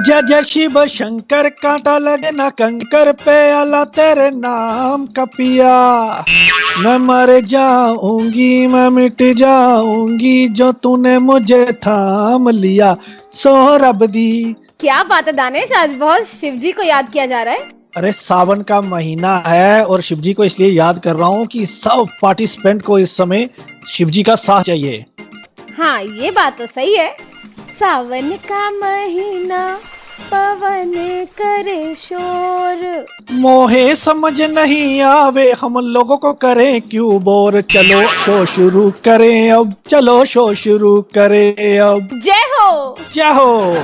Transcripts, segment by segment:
जय जय शिव शंकर, कांटा लगे ना कंकर पे, अल्लाह तेरे नाम का पिया। मैं मर जाऊंगी, मैं मिट जाऊंगी, जो तूने मुझे थाम लिया। सोहरब दी। क्या बात है दानिश, आज बहुत शिव जी को याद किया जा रहा है। अरे सावन का महीना है और शिव जी को इसलिए याद कर रहा हूँ कि सब पार्टिसिपेंट को इस समय शिव जी का साथ चाहिए। हाँ ये बात तो सही है। सावन का महीना पवन करे शोर, मोहे समझ नहीं आवे हम लोगों को करें क्यों बोर। चलो शो शुरू करें अब, चलो शो शुरू करें अब। जय हो जय हो।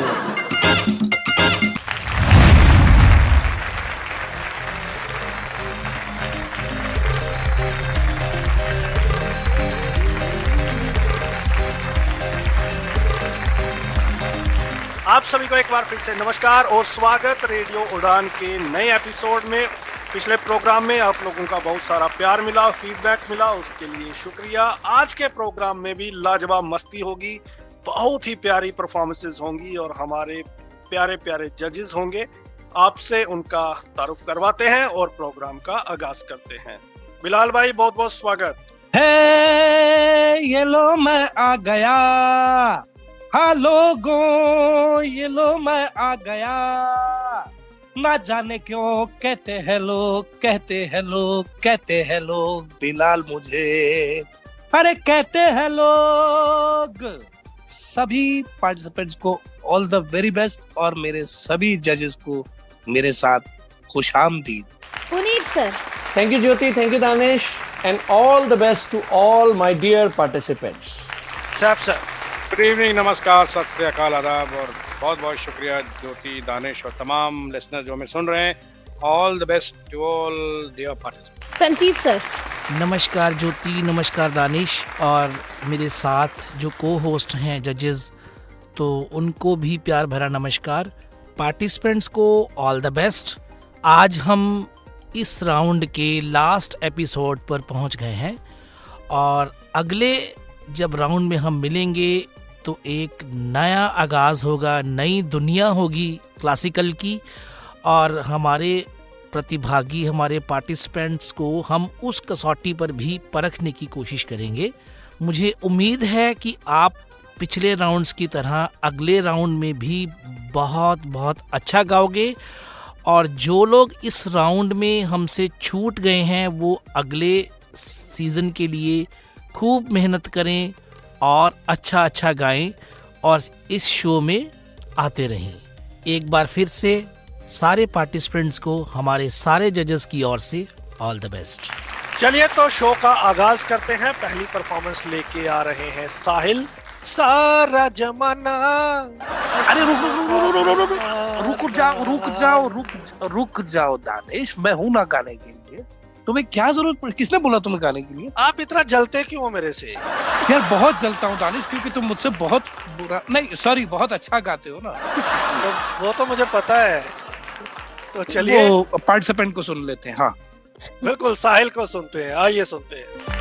आप सभी को एक बार फिर से नमस्कार और स्वागत रेडियो उड़ान के नए एपिसोड में। पिछले प्रोग्राम में आप लोगों का बहुत सारा प्यार मिला, फीडबैक मिला, उसके लिए शुक्रिया। आज के प्रोग्राम में भी लाजवाब मस्ती होगी, बहुत ही प्यारी परफॉर्मेंसेस होंगी और हमारे प्यारे प्यारे जजेस होंगे। आपसे उनका तारुफ करवाते हैं और प्रोग्राम का आगाज करते हैं। बिलाल भाई बहुत बहुत स्वागत। ये लो मैं आ गया, हाँ लोगों ये लो मैं आ गया। ना जाने क्यों कहते हैं लोग, कहते हैं लोग, कहते हैं लोग बिलाल मुझे, अरे कहते हैं लोग। सभी पार्टिसिपेंट्स को ऑल द वेरी बेस्ट और मेरे सभी जजेस को मेरे साथ खुशामदीद। Puneet sir. Thank you Jyoti, thank you Danish and all the best to all my dear participants. Sir good evening, नमस्कार, सत श्री अकाल, आदाब और बहुत बहुत शुक्रिया ज्योति, दानिश और तमाम लिसनर जो हमें सुन रहे हैं। All the best to all dear participants. Sanjeev sir. नमस्कार ज्योति, नमस्कार दानिश और मेरे साथ जो को होस्ट हैं जजेस, तो उनको भी प्यार भरा नमस्कार। पार्टिसिपेंट्स को ऑल द बेस्ट। आज हम इस राउंड के लास्ट एपिसोड पर पहुंच गए हैं और अगले जब राउंड में हम मिलेंगे तो एक नया आगाज़ होगा, नई दुनिया होगी क्लासिकल की, और हमारे प्रतिभागी, हमारे पार्टिसिपेंट्स को हम उस कसौटी पर भी परखने की कोशिश करेंगे। मुझे उम्मीद है कि आप पिछले राउंड्स की तरह अगले राउंड में भी बहुत बहुत अच्छा गाओगे और जो लोग इस राउंड में हमसे छूट गए हैं वो अगले सीज़न के लिए खूब मेहनत करें और अच्छा अच्छा गाएं और इस शो में आते रहें। एक बार फिर से सारे पार्टिसिपेंट्स को हमारे सारे जजेस की ओर से ऑल द बेस्ट। चलिए तो शो का आगाज करते हैं। पहली परफॉर्मेंस लेके आ रहे हैं साहिल। सारा जमाना। अरे रुक जाओ दानिश, मैं हूं ना गाने के लिए। तुम्हें क्या जरूरत पड़ी? किसने बोला तुम्हें गाने के लिए? आप इतना जलते क्यों हो मेरे से? यार बहुत जलता हूँ दानिश, क्योंकि तुम मुझसे बहुत बुरा नहीं, सॉरी, बहुत अच्छा गाते हो ना। वो तो मुझे पता है। तो चलिए वो पार्टिसिपेंट को सुन लेते हैं। हाँ बिल्कुल, साहिल को सुनते हैं। आइए सुनते हैं।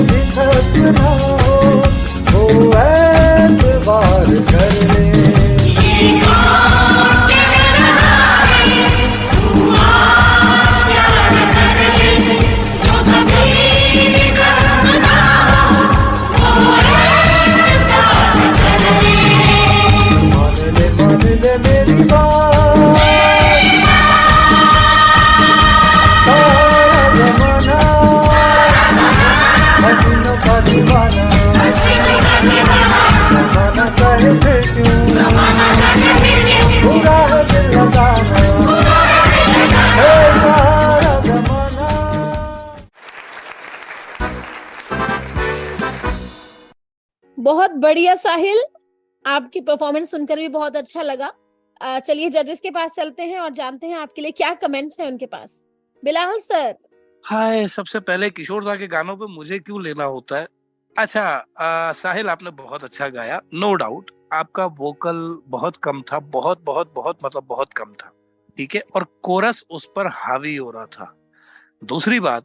दिक्कत ना हो, वो एतबार कर ले। मान ले मेरी बात, सारा जमाना हसीनों का दीवाना, जमाना कहे फिर क्यों, बुरा है दिल लगाना, है सारा जमाना। बहुत बढ़िया साहिल, आपकी परफॉर्मेंस सुनकर भी बहुत अच्छा लगा। चलिए जजेस के पास चलते हैं और जानते हैं आपके लिए क्या कमेंट्स हैं उनके पास। बिलाल सर। हाय, सबसे पहले किशोर दा के गानों पे मुझे क्यों लेना होता है। अच्छा, साहिल आपने बहुत अच्छा गाया, नो डाउट। आपका वोकल बहुत कम था, बहुत बहुत बहुत मतलब बहुत कम था, ठीक है, और कोरस उस पर हावी हो रहा था। दूसरी बात,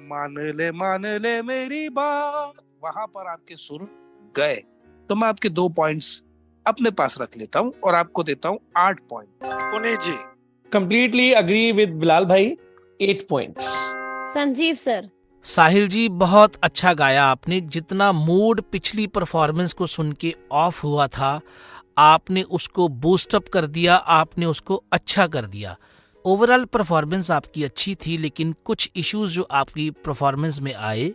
मान ले मेरी बात, वहां पर आपके सुर गए, तो मैं आपके 2 पॉइंट्स अपने पास रख लेता हूं और आपको देता हूं 8 point. Puneet ji. Completely agree with Bilal bhai, 8 points. Sanjeev sir. Sahil ji बहुत अच्छा गाया आपने। जितना मूड पिछली परफॉर्मेंस को सुन के ऑफ हुआ था, आपने उसको बूस्ट अप कर दिया, आपने उसको अच्छा कर दिया। ओवरऑल परफॉर्मेंस आपकी अच्छी थी, लेकिन कुछ इश्यूज जो आपकी परफॉर्मेंस में आए।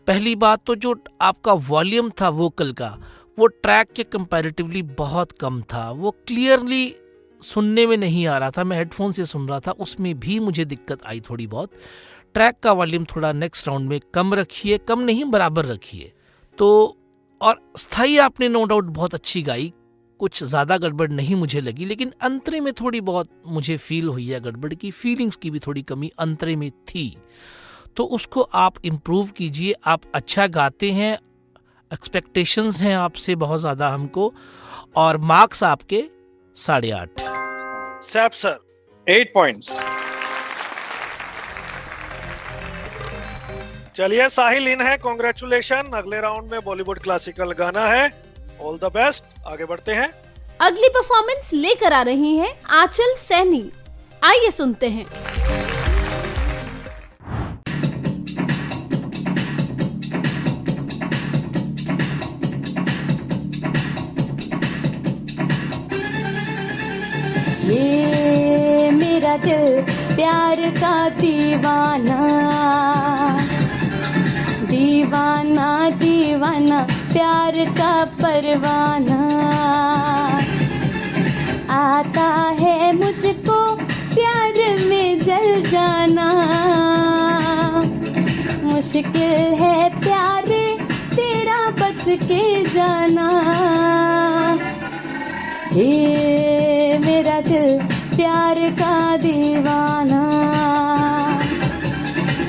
पहली बात तो जो आपका वॉल्यूम था वोकल का, वो ट्रैक के कंपैरेटिवली बहुत कम था, वो क्लियरली सुनने में नहीं आ रहा था। मैं हेडफोन से सुन रहा था, उसमें भी मुझे दिक्कत आई थोड़ी बहुत। ट्रैक का वॉल्यूम थोड़ा नेक्स्ट राउंड में कम रखिए, कम नहीं बराबर रखिए। तो और स्थाई आपने नो डाउट बहुत अच्छी गाई, कुछ ज़्यादा गड़बड़ नहीं मुझे लगी, लेकिन अंतरे में थोड़ी बहुत मुझे फील हुई है गड़बड़ की, फीलिंग्स की भी थोड़ी कमी अंतरे में थी। तो उसको आप इम्प्रूव कीजिए। आप अच्छा गाते हैं, एक्सपेक्टेशंस हैं आपसे बहुत ज़्यादा हमको, और मार्क्स आपके 8.5। सैफ सर। 8 points. चलिए साहिल इन है, कॉन्ग्रेचुलेशन। अगले राउंड में बॉलीवुड क्लासिकल गाना है, ऑल द बेस्ट। आगे बढ़ते हैं। अगली परफॉर्मेंस लेकर आ रही हैं आंचल सैनी। आइए सुनते हैं। ये मेरा दिल प्यार का दीवाना, दीवाना दीवाना प्यार का परवाना, आता है मुझको प्यार में जल जाना, मुश्किल है प्यार तेरा बच के जाना। ये मेरा दिल प्यार का दीवाना,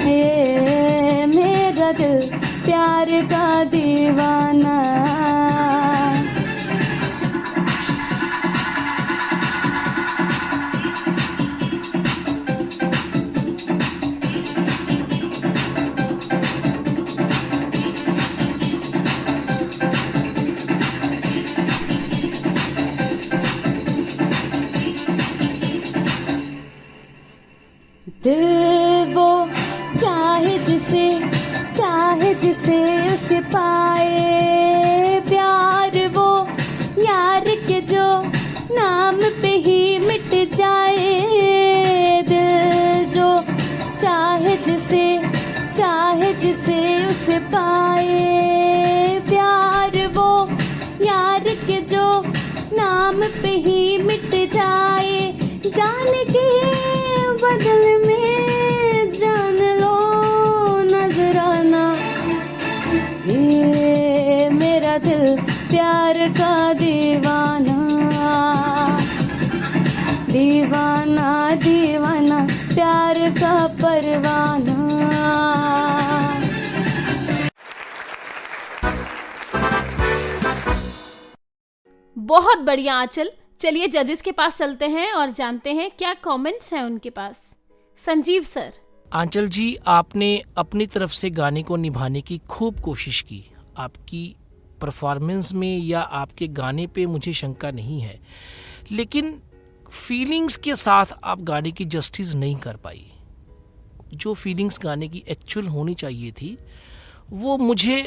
ये मेरा दिल प्यार का दीवाना। दिल वो चाहे जिसे उसे पाए, प्यार वो यार के जो नाम पे ही मिट जाए। दिल जो चाहे जिसे उसे पाए, प्यार वो यार के जो नाम पे ही मिट जाए। जान के बदल में जान लो नजराना, ये मेरा दिल प्यार का दीवाना, दीवाना दीवाना प्यार का परवाना। बहुत बढ़िया आंचल। चलिए जजेस के पास चलते हैं और जानते हैं क्या कमेंट्स हैं उनके पास। संजीव सर। आंचल जी, आपने अपनी तरफ से गाने को निभाने की खूब कोशिश की। आपकी परफॉर्मेंस में या आपके गाने पे मुझे शंका नहीं है, लेकिन फीलिंग्स के साथ आप गाने की जस्टिस नहीं कर पाई। जो फीलिंग्स गाने की एक्चुअल होनी चाहिए थी वो मुझे,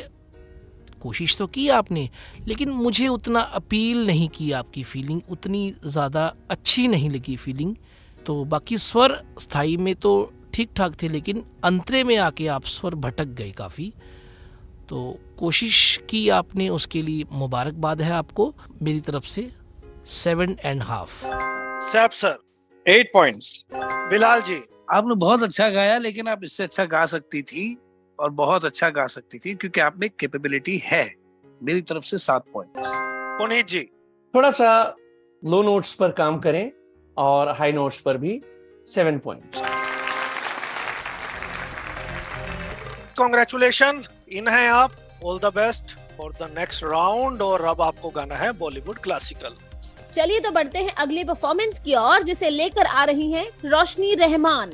कोशिश तो की आपने, लेकिन मुझे उतना अपील नहीं की आपकी फीलिंग, उतनी ज़्यादा अच्छी नहीं लगी फीलिंग। तो बाकी स्वर स्थाई में तो ठीक ठाक थे, लेकिन अंतरे में आके आप स्वर भटक गए काफ़ी। तो कोशिश की आपने, उसके लिए मुबारकबाद है आपको मेरी तरफ से। 7.5। Saif sir 8 points. बिलाल जी आपने बहुत अच्छा गाया, लेकिन आप इससे अच्छा गा सकती थी और बहुत अच्छा गा सकती थी, क्योंकि आप में कैपेबिलिटी है। मेरी तरफ से 7 पॉइंट्स। पुनीत जी थोड़ा सा लो नोट्स पर काम करें और हाई नोट्स पर भी 7 पॉइंट्स। कॉन्ग्रेचुलेशन, इन है आप। All the best for the next round. और अब आपको गाना है बॉलीवुड क्लासिकल। चलिए तो बढ़ते हैं अगली परफॉर्मेंस की ओर, जिसे लेकर आ रही हैं रोशनी रहमान।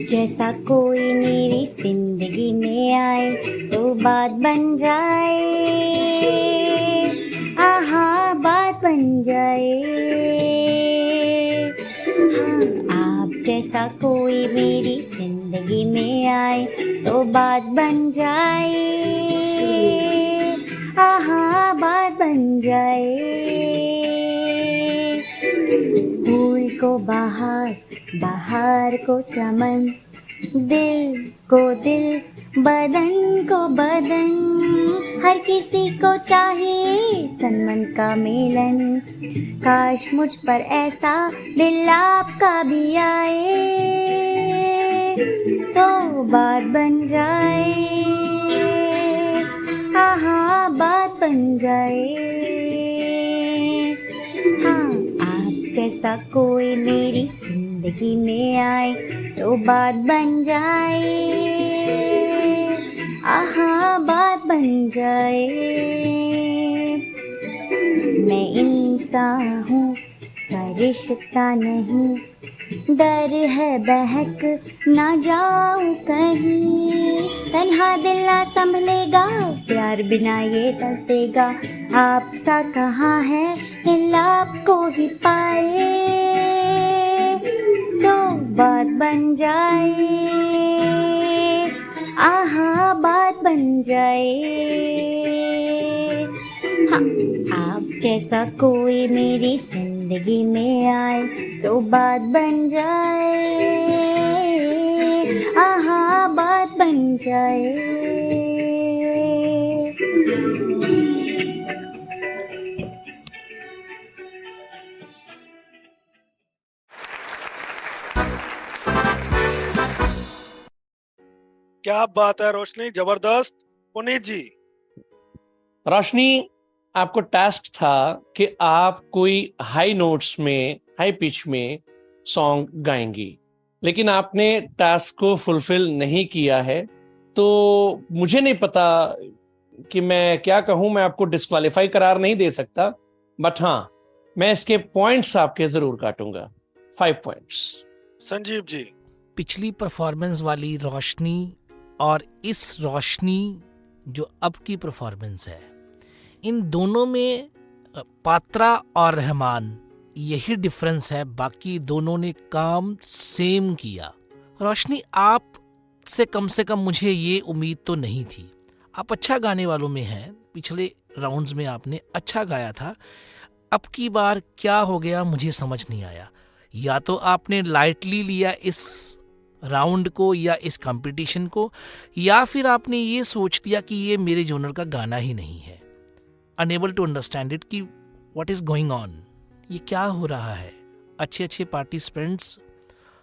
जैसा कोई मेरी जिंदगी में आए तो बात बन जाए, आहा बात बन जाए। हाँ, आप जैसा कोई मेरी जिंदगी में आए तो बात बन जाए, आहा बात बन जाए। फूल को बाहर, बाहर को चमन, दिल को दिल, बदन को बदन, हर किसी को चाहिए तन मन का मिलन। काश मुझ पर ऐसा दिल आपका भी आए तो बात बन जाए, आहा बात बन जाए। हाँ, आप जैसा कोई मेरी जिंदगी में आए तो बात बन जाए, आहा बात बन जाए। मैं इंसान हूँ फरिश्ता नहीं, डर है बहक ना जाऊं कहीं। तन्हा दिल ना संभलेगा, प्यार बिना ये तड़पेगा। आप सा कहाँ है इन आपको ही पाए तो बात बन जाए, आहा बात बन जाए। हाँ, आप जैसा कोई मेरी जिंदगी में आए तो बात बन जाए, आहा बात बन जाए। क्या बात है रोशनी, जबरदस्त। पुनीत जी रोशनी, आपको टास्क था कि आप कोई हाई नोट्स में, हाई पिच में सॉन्ग गाएंगी, लेकिन आपने टास्क को फुलफिल नहीं किया है। तो मुझे नहीं पता कि मैं क्या कहूं, मैं आपको डिस्क्वालीफाई करार नहीं दे सकता, बट हाँ, मैं इसके पॉइंट्स आपके जरूर काटूंगा। 5 पॉइंट्स। संजीव जी पिछली परफॉर्मेंस वाली रोशनी और इस रोशनी जो अब की परफॉर्मेंस है, इन दोनों में पात्रा और रहमान यही डिफरेंस है, बाकी दोनों ने काम सेम किया। रोशनी, आप से कम मुझे ये उम्मीद तो नहीं थी। आप अच्छा गाने वालों में हैं, पिछले राउंड्स में आपने अच्छा गाया था। अब की बार क्या हो गया मुझे समझ नहीं आया। या तो आपने लाइटली लिया इस राउंड को या इस कंपटीशन को, या फिर आपने ये सोच लिया कि ये मेरे जोनर का गाना ही नहीं है। अनएबल टू अंडरस्टैंड इट कि व्हाट इज गोइंग ऑन। ये क्या हो रहा है? अच्छे अच्छे पार्टिसिपेंट्स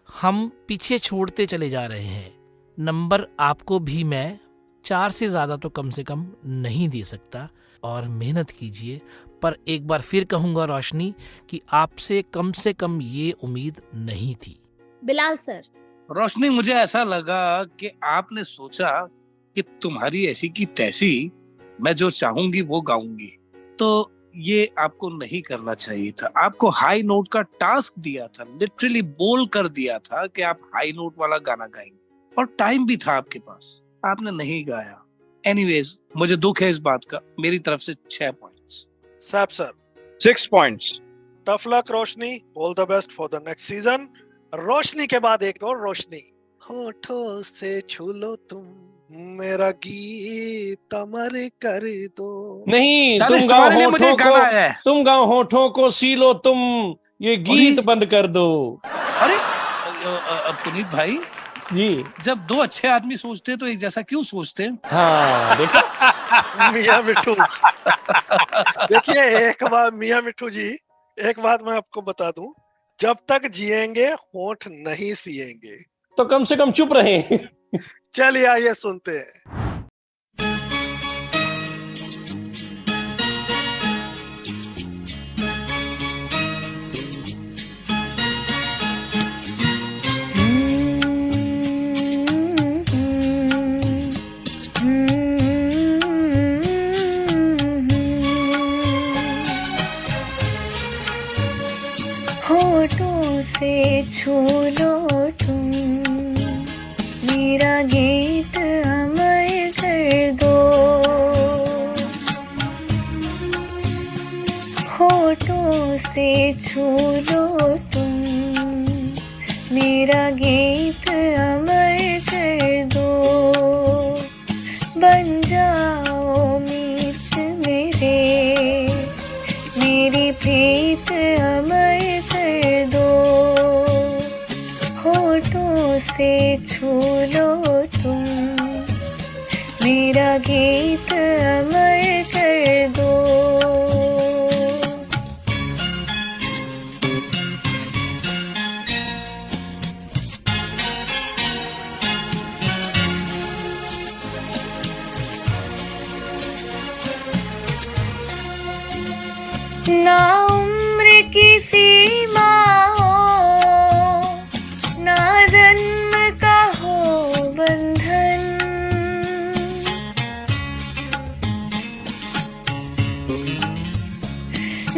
हम पीछे छोड़ते चले जा रहे हैं। नंबर आपको भी मैं 4 से ज़्यादा तो कम से कम नहीं दे सकता, और मेहनत कीजिए। पर एक बार फिर कहूँगा रोशनी कि आपसे कम ये उम्मीद नहीं थी। बिलाल सर। रोशनी, मुझे ऐसा लगा कि आपने सोचा कि तुम्हारी ऐसी की तैसी, मैं जो चाहूंगी वो गाऊंगी, तो ये आपको नहीं करना चाहिए था। आपको हाई नोट का टास्क दिया था, लिटरली बोल कर दिया था कि आप हाई नोट वाला गाना गाएंगे, और टाइम भी था आपके पास, आपने नहीं गाया। एनीवेज, मुझे दुख है इस बात का। मेरी तरफ से 6 points. Saif sir 6 points. Tough luck Roshni, all the best for the next season. Roshni के बाद एक और रोशनी। होठों से छू लो तुम मेरा गीत अमर कर दो। नहीं, दानिश, तुम गाओ तुम्हारे लिए मुझे होठों गाना को, आया है। तुम गाओ होठों को सीलो तुम, ये गीत बंद कर दो। अरे पुनीत भाई जी जब दो अच्छे आदमी सोचते हैं तो एक जैसा क्यों सोचते हैं? हाँ, देखो मियां मिठू। देखिए एक बात मियां मिठू जी, एक बात मैं आपको बता दूं, जब तक जिएंगे होठ नहीं सिएंगे। तो कम से कम चुप रहे। चलिए आइए सुनते हैं। होठों से छू लो तुम मेरा गीत अमर कर दो। होठों से छू लो तुम मेरा गीत अमर कर दो। बन जाओ मीत मेरे, मेरी प्रीत अमर कर दो। होठों से छू लो तुम मेरा गीत अमर कर दो। ना उम्र की सीमा हो, ना जन्म का हो बंधन।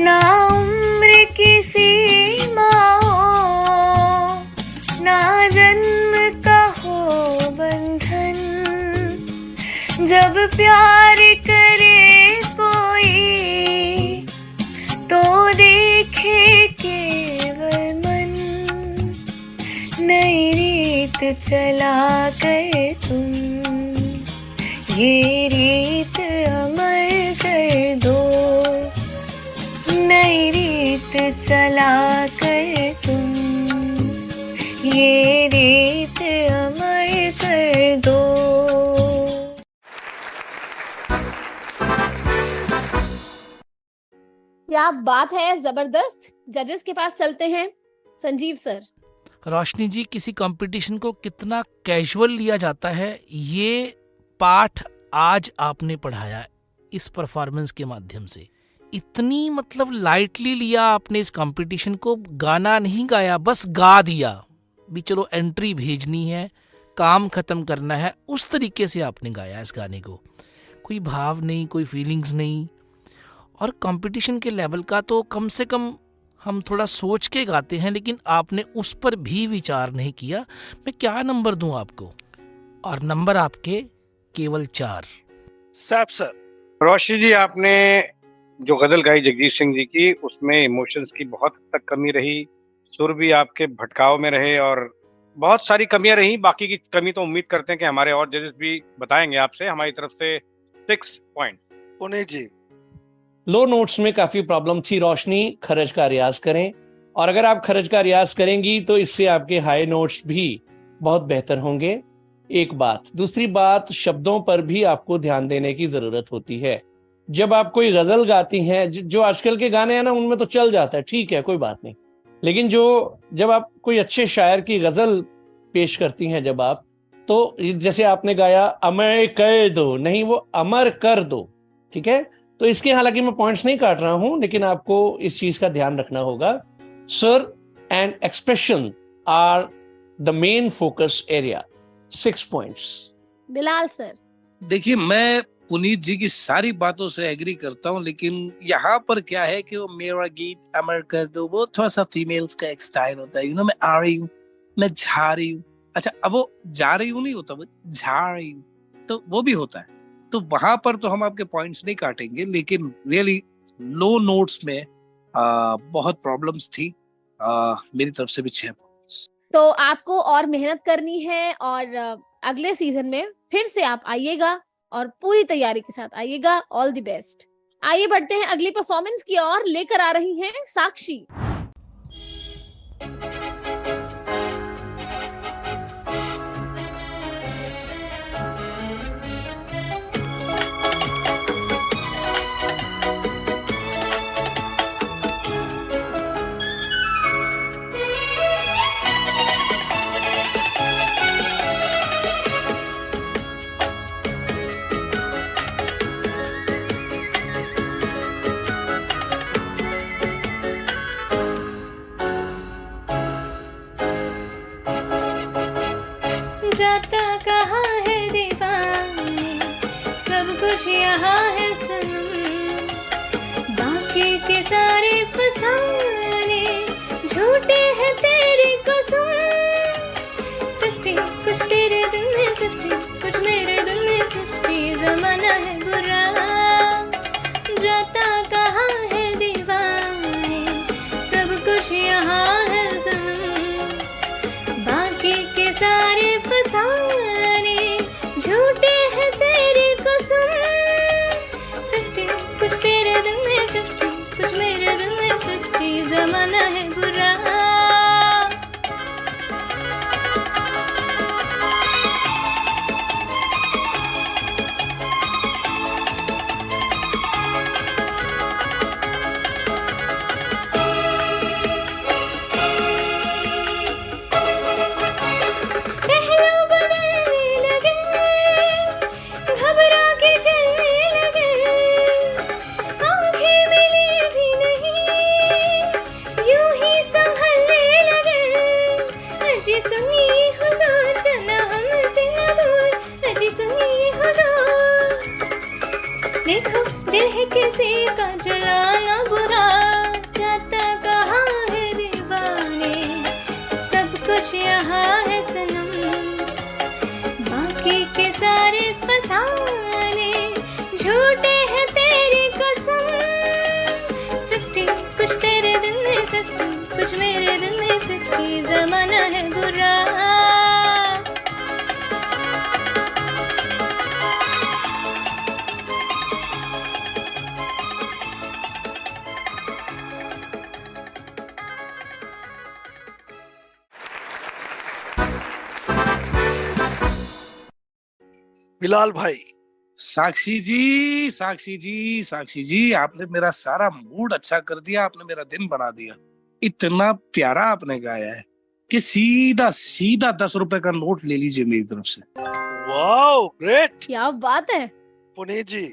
ना उम्र की सीमा हो, ना जन्म का हो बंधन। जब प्यार करे कोई तो देखे केवल मन। नई रीत चला कर तुम ये रीत अमर कर दो। नई रीत चला कर तुम ये रीत अमर कर दो। क्या बात है, जबरदस्त। जजेस के पास चलते हैं। संजीव सर। रोशनी जी, किसी कंपटीशन को कितना कैजुअल लिया जाता है, ये पाठ आज आपने पढ़ाया इस परफॉर्मेंस के माध्यम से। इतनी मतलब लाइटली लिया आपने इस कंपटीशन को। गाना नहीं गाया, बस गा दिया भी, चलो एंट्री भेजनी है, काम खत्म करना है, उस तरीके से आपने गाया इस गाने को। कोई भाव नहीं, कोई फीलिंग्स नहीं। और कंपटीशन के लेवल का तो कम से कम हम थोड़ा सोच के गाते हैं, लेकिन आपने उस पर भी विचार नहीं किया। मैं क्या नंबर दूं आपको? और नंबर आपके केवल 4। SAP sir. रोशनी जी, आपने जो गजल गाई जगजीत सिंह जी की, उसमें इमोशंस की बहुत हद तक कमी रही, सुर भी आपके भटकाव में रहे, और बहुत सारी कमियां रही। बाकी की कमी तो उम्मीद करते हैं कि हमारे और जजेस भी बताएंगे आपसे। हमारी तरफ से 6 पॉइंट। पुनीत जी। लो नोट्स में काफी प्रॉब्लम थी रोशनी, खरज का रियाज करें, और अगर आप खरज का रियाज करेंगी तो इससे आपके हाई नोट्स भी बहुत बेहतर होंगे। एक बात। दूसरी बात, शब्दों पर भी आपको ध्यान देने की जरूरत होती है। जब आप कोई गजल गाती हैं, जो आजकल के गाने हैं ना उनमें तो चल जाता है, ठीक है कोई बात नहीं, लेकिन जब आप कोई अच्छे शायर की गजल पेश करती हैं जब आप, तो जैसे आपने गाया अमर कर दो, नहीं वो अमर कर दो, ठीक है। तो इसके हालांकि मैं पॉइंट्स नहीं काट रहा हूं, लेकिन आपको इस चीज का ध्यान रखना होगा। Sir and expression are the main focus area. 6 points. Bilal sir. देखिए, मैं पुनीत जी की सारी बातों से एग्री करता हूँ, लेकिन यहाँ पर क्या है कि वो मेरा गीत अमर कर दो, वो थोड़ा सा फीमेल्स का एक स्टाइल होता है, मैं आ रही हूँ, मैं जा रही हूँ। अच्छा, अब वो जा रही हूँ नहीं होता, वो जा रही हूँ, तो वो भी होता है। तो वहां पर तो हम आपके पॉइंट्स नहीं काटेंगे, लेकिन रियली लो नोट्स में बहुत प्रॉब्लम्स थी। मेरी तरफ से भी 6 पॉइंट्स। तो आपको और मेहनत करनी है और अगले सीजन में फिर से आप आइएगा और पूरी तैयारी के साथ आइएगा। All the best. आइए बढ़ते हैं अगली परफॉर्मेंस की ओर। लेकर आ रही हैं साक्षी। जाता कहाँ है दीवाने, सब कुछ यहाँ है सनम, बाकी के सारे फसाने झूठे हैं तेरी कसम। 50 कुछ तेरे दिल में, 50 कुछ मेरे दिल में, 50 जमाना है बुरा। जाता कहाँ है दीवाने, सब कुछ यहाँ है सनम, बाकी के सारे फसाने झूठे हैं तेरी कसम। 50 कुछ तेरे दिल में, 50 कुछ मेरे दिल में, 50 जमाना है बुरा। देखो दिल है किसी का जलाना बुरा। जाता कहाँ है दीवाने, सब कुछ यहाँ है सनम, बाकी के सारे फसाने झूठे हैं तेरी कसम। 50 कुछ तेरे दिल में, 50 कुछ मेरे दिल में, 50 जमाना है बुरा। बिलाल भाई। साक्षी जी, साक्षी जी, साक्षी जी, आपने मेरा सारा मूड अच्छा कर दिया, आपने मेरा दिन बना दिया। इतना प्यारा आपने गाया है कि सीधा सीधा 10 रुपए का नोट ले लीजिए मेरी तरफ से। Wow, great. क्या बात है पुनीत जी।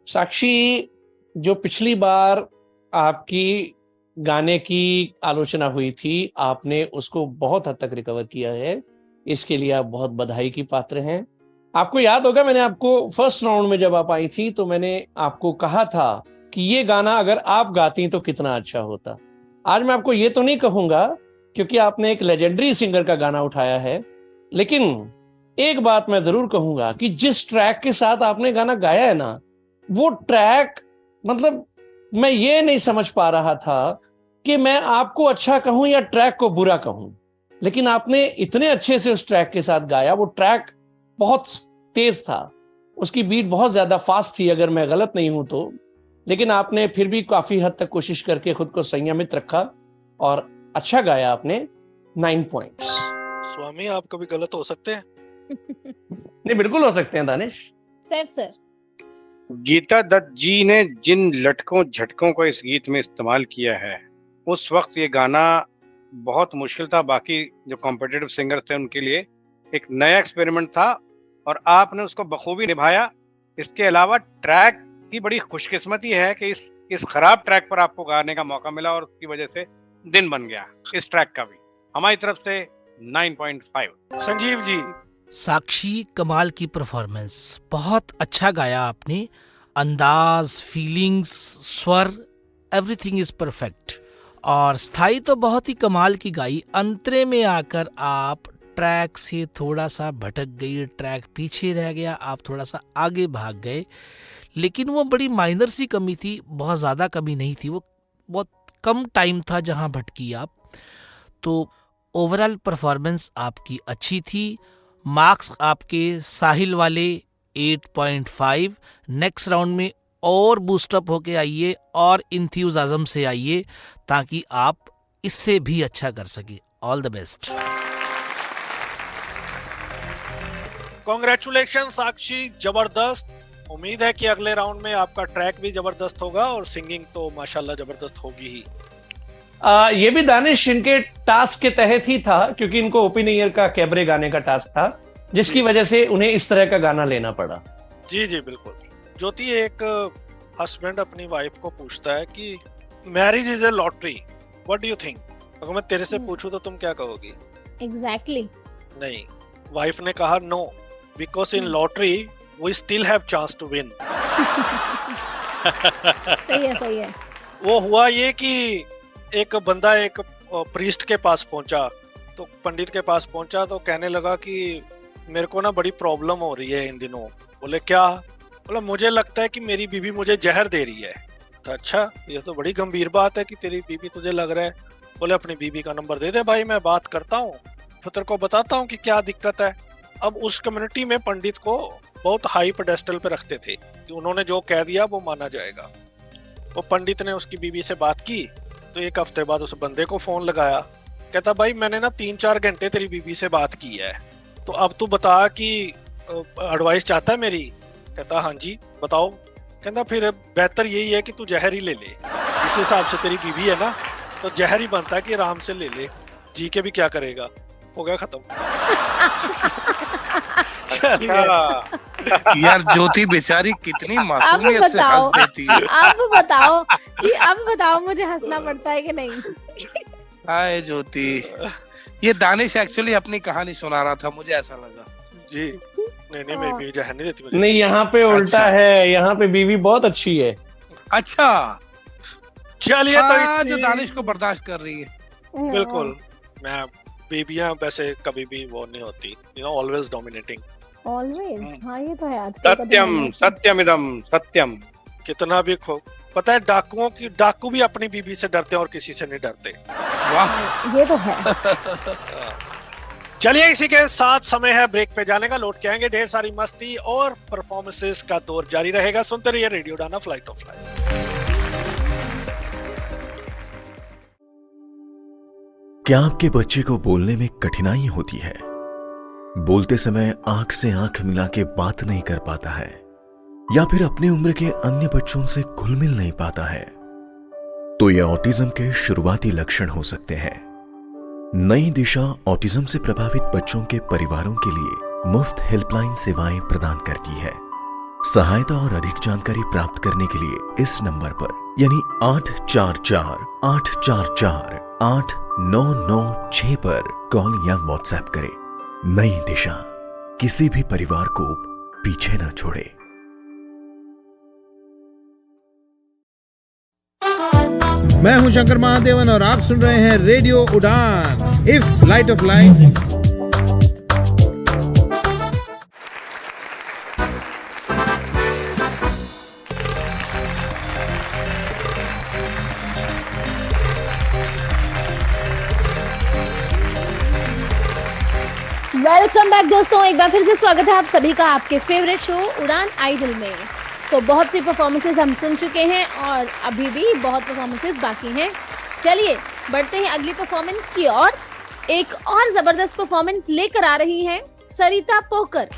साक्षी, जो पिछली बार आपकी गाने की आलोचना हुई थी, आपने उसको बहुत हद तक रिकवर किया है, इसके लिए आप बहुत बधाई की पात्र हैं। आपको याद होगा, मैंने आपको फर्स्ट राउंड में जब आप आई थी तो मैंने आपको कहा था कि ये गाना अगर आप गाती तो कितना अच्छा होता। आज मैं आपको ये तो नहीं कहूंगा क्योंकि आपने एक लेजेंडरी सिंगर का गाना उठाया है, लेकिन एक बात मैं जरूर कहूंगा कि जिस ट्रैक के साथ आपने गाना गाया है ना, वो ट्रैक, मतलब मैं ये नहीं समझ पा रहा था कि मैं आपको अच्छा कहूं या ट्रैक को बुरा कहूं, लेकिन आपने इतने अच्छे से उस ट्रैक के साथ गाया। वो ट्रैक बहुत तेज था, उसकी बीट बहुत ज्यादा फास्ट थी अगर मैं गलत नहीं हूं तो, लेकिन आपने फिर भी काफी हद तक कोशिश करके खुद को संयमित रखा और अच्छा गाया आपने। 9 पॉइंट्स। स्वामी, आप कभी गलत हो सकते हैं। नहीं, बिल्कुल हो सकते हैं दानिश। सैफ सर। गीता दत्त जी ने जिन लटकों झटकों को इस गीत में इस्तेमाल किया है, उस वक्त ये गाना बहुत मुश्किल था। बाकी जो कॉम्पिटिटिव सिंगर थे उनके लिए एक नया एक्सपेरिमेंट था और आपने उसको बखूबी निभाया। इसके अलावा ट्रैक की बड़ी खुशकिस्मती है कि इस खराब ट्रैक पर आपको गाने का मौका मिला और उसकी वजह से दिन बन गया इस ट्रैक का भी। हमारी तरफ से 9.5। संजीव जी, साक्षी, कमाल की परफॉर्मेंस, बहुत अच्छा गाया आपने। अंदाज, फीलिंग्स, स्वर, एवरीथिंग इज परफेक्ट। और स्थाई तो बहुत ही कमाल की गाई। अंतरे में आकर आप ट्रैक से थोड़ा सा भटक गई, ट्रैक पीछे रह गया, आप थोड़ा सा आगे भाग गए, लेकिन वो बड़ी माइनर सी कमी थी, बहुत ज़्यादा कमी नहीं थी, वो बहुत कम टाइम था जहाँ भटकी आप। तो ओवरऑल परफॉर्मेंस आपकी अच्छी थी। मार्क्स आपके साहिल वाले 8.5। नेक्स्ट राउंड में और बूस्टअप होके आइए और इंथ्यूजाज्म से आइए ताकि आप इससे भी अच्छा कर सके। All the best. कॉन्ग्रेचुलेशन साक्षी, जबरदस्त। उम्मीद है कि अगले राउंड में आपका ट्रैक भी जबरदस्त होगा और सिंगिंग तो माशाल्लाह जबरदस्त होगी ही। ये भी दानिश इनके टास्क के तहत ही था, क्योंकि इनको ओपन ईयर का कैबरे गाने का टास्क था, जिसकी वजह से उन्हें इस तरह का गाना लेना पड़ा। जी जी बिल्कुल। ज्योति, एक हस्बैंड अपनी वाइफ को पूछता है कि marriage is a lottery, what do you think? अगर मैं तेरे से पूछूं तो तुम क्या कहोगी? एग्जैक्टली। नहीं, वाइफ ने कहा no, because in lottery we still have chance to win. सही है। वो हुआ ये कि एक बंदा एक प्रीस्ट के पास पहुंचा, तो पंडित के पास पहुंचा तो कहने लगा कि मेरे को ना बड़ी प्रॉब्लम हो रही है इन दिनों। बोले क्या? बोला मुझे लगता है कि मेरी बीवी मुझे जहर दे रही है। तो अच्छा, ये तो बड़ी गंभीर बात है कि तेरी बीवी तुझे लग रहा है। बोले अपनी बीवी का नंबर दे दे भाई, मैं बात करता हूँ, तो तेरे को बताता हूँ कि क्या दिक्कत है। अब उस कम्युनिटी में पंडित को बहुत हाई पेडेस्टल पे रखते थे कि उन्होंने जो कह दिया वो माना जाएगा। तो पंडित ने उसकी बीवी से बात की, तो एक हफ्ते बाद उस बंदे को फोन लगाया, कहता भाई मैंने ना 3-4 घंटे तेरी बीवी से बात की है, तो अब तू बता कि एडवाइस चाहता है मेरी? कहता हाँ जी बताओ। कहता फिर बेहतर यही है कि तू जहर ही ले ले, इस हिसाब से तेरी बीवी है ना, तो जहर ही बनता है कि आराम से ले ले, जी के भी क्या करेगा। हो गया खत्म। यार ज्योति बेचारी कितनी मासूमियत से हंस देती है। अब बताओ मुझे हंसना पड़ता है कि नहीं? हाय ज्योति, ये दानिश एक्चुअली अपनी कहानी सुना रहा था, मुझे ऐसा लगा। जी नहीं मेरी बीवी जहर नहीं देती मुझे। नहीं, यहाँ पे उल्टा है, यहाँ पे बीवी बहुत अच्छी है। अच्छा चलिए, तो जो दानिश को बर्दाश्त कर रही है। बिल्कुल, मैं बीबियां वैसे कभी भी वो नहीं होती, you know, always dominating. Always, हाँ ये तो है आजकल का सत्यम सत्यमिदम सत्यम। कितना भी पता है, डाकू भी अपनी बीबी से डरते हैं और किसी से नहीं डरते। वाह, ये तो है। चलिए, इसी के साथ समय है ब्रेक पे जाने का। लौट के आएंगे, ढेर सारी मस्ती और परफॉर्मेंसेस का दौर जारी रहेगा। सुनते रहिए रेडियो उड़ान, फ्लाइट ऑफ लाइफ। क्या आपके बच्चे को बोलने में कठिनाई होती है? बोलते समय आंख से आंख मिला के बात नहीं कर पाता है, या फिर अपने उम्र के अन्य बच्चों से घुल मिल नहीं पाता है? तो ये ऑटिज्म के शुरुआती लक्षण हो सकते हैं। नई दिशा ऑटिज्म से प्रभावित बच्चों के परिवारों के लिए मुफ्त हेल्पलाइन सेवाएं प्रदान करती है। सहायता और अधिक जानकारी प्राप्त करने के लिए इस नंबर पर यानी 844-844-8996 पर कॉल या व्हाट्सएप करें। नई दिशा किसी भी परिवार को पीछे न छोड़े। मैं हूं शंकर महादेवन और आप सुन रहे हैं रेडियो उड़ान, if light of life. Welcome back दोस्तों, एक बार फिर से स्वागत है आप सभी का आपके फेवरेट शो उड़ान आइडल में। तो बहुत सी परफॉर्मेंसेस हम सुन चुके हैं और अभी भी बहुत परफॉर्मेंसेस बाकी हैं। चलिए बढ़ते हैं अगली परफॉर्मेंस की ओर। एक और जबरदस्त परफॉर्मेंस लेकर आ रही हैं सरिता पोकर।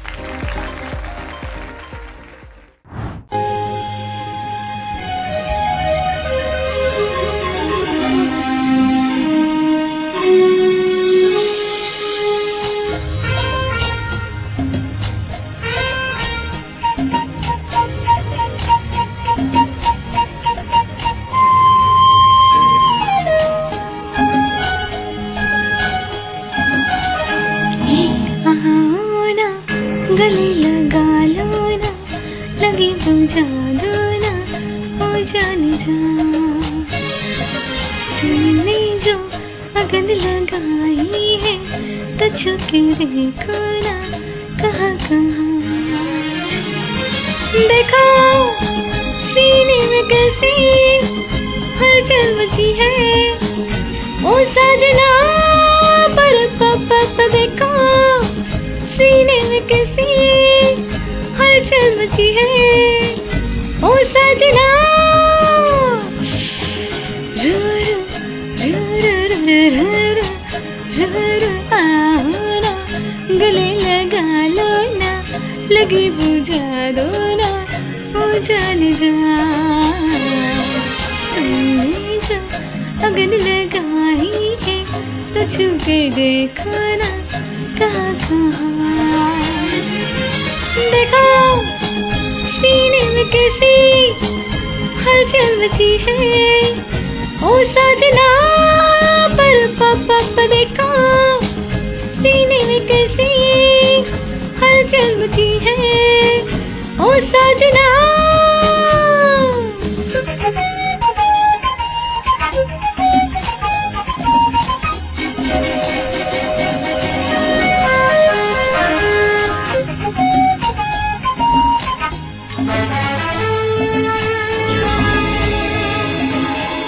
गले लगा लो ना, लगी बुझा दो ना, ओ जान जा। तुमने जो अगन लगाई है तो छुके देखो ना, कहाँ कहाँ देखो सीने में कैसी हलचल मची है, ओ साजना पर पप देखो सीने में कैसी हलचल मची है, ओ साजना रू रू रू रू रू रू रू आओ ना, गले लगा लो ना, लगी बुझा दो ना, ओ जान जा। तुमने जो अगन लगाई है तो छू के देखो ना, कहाँ कहाँ देखो सीने में कैसी हलचल मची है, ओ साजना पर पप देखो सीने में कैसी हलचल मची है, ओ साजना।